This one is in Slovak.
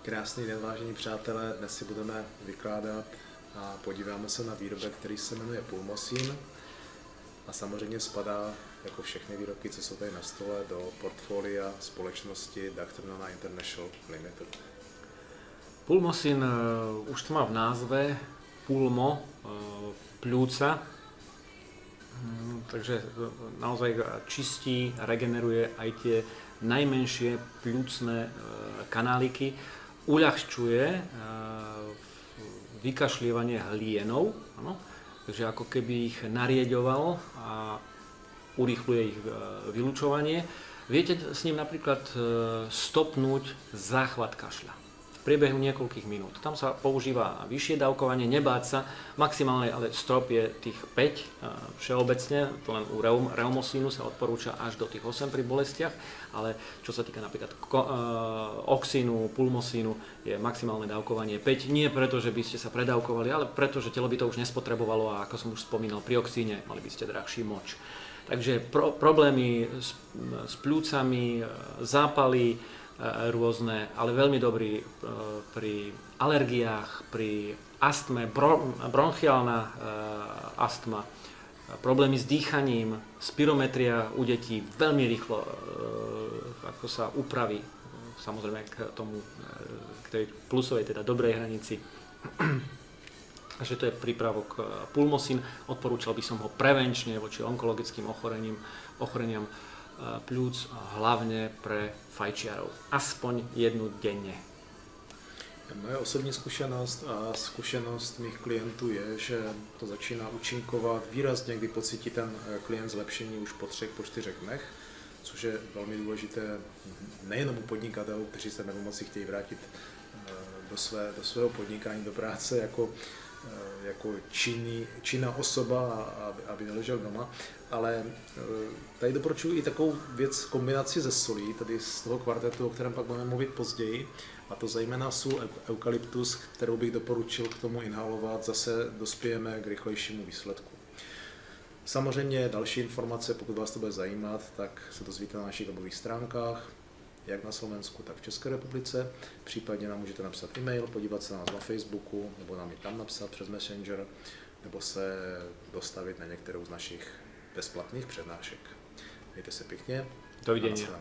Krásný den, vážení přátelé, dnes si budeme vykládat a podíváme se na výrobek, který se jmenuje Pulmosin a samozřejmě spadá, jako všechny výrobky, co jsou tady na stole, do portfolia společnosti Dachtrnona International Limited. Pulmosin už to má v názve, pulmo, pľúca, takže naozaj čistí, regeneruje aj tie najmenšie pľúcne kanáliky, uľahčuje vykašlievanie hlienov, ano? Takže ako keby ich narieďoval a urýchľuje ich vylučovanie. Viete s ním napríklad stopnúť záchvat kašľa v priebehu niekoľkých minút. Tam sa používa vyššie dávkovanie, nebáť sa, maximálne, ale strop je tých 5 všeobecne, to len u reumosínu sa odporúča až do tých 8 pri bolestiach, ale čo sa týka napríklad oxínu, pulmosínu, je maximálne dávkovanie 5, nie preto, že by ste sa predávkovali, ale preto, že telo by to už nespotrebovalo a ako som už spomínal, pri oxíne mali by ste drahší moč. Takže problémy s pľúcami, zápaly, rôzne, ale veľmi dobrý pri alergiách, pri astme, bronchiálna astma, problémy s dýchaním, spirometria u detí veľmi rýchlo ako sa upraví, samozrejme k tej plusovej, teda dobrej hranici. Takže to je prípravok Pulmosin. Odporúčal by som ho prevenčne voči onkologickým ochoreniam pľúc, hlavne pre fajčiarov. Aspoň jednu denne. Moje osobní zkušenost a zkušenost mých klientů je, že to začíná účinkovat výrazně, kdy pocítí ten klient zlepšení už po 3-4 dnech, což je velmi důležité nejenom u podnikatelů, kteří se nemoci chtějí vrátit do svého podnikání, do práce jako činná osoba, aby neležel doma, ale tady doporučuji i takovou věc kombinaci ze solí, tedy z toho kvartetu, o kterém pak budeme mluvit později, a to zejména sůl eukalyptus, kterou bych doporučil k tomu inhalovat, zase dospějeme k rychlejšímu výsledku. Samozřejmě další informace, pokud vás to bude zajímat, tak se dozvíte na našich webových stránkách, jak na Slovensku, tak v České republice. Případně nám můžete napsat e-mail, podívat se na nás na Facebooku, nebo nám i tam napsat přes Messenger, nebo se dostavit na některou z našich bezplatných přednášek. Mějte se pěkně. Dovidenia.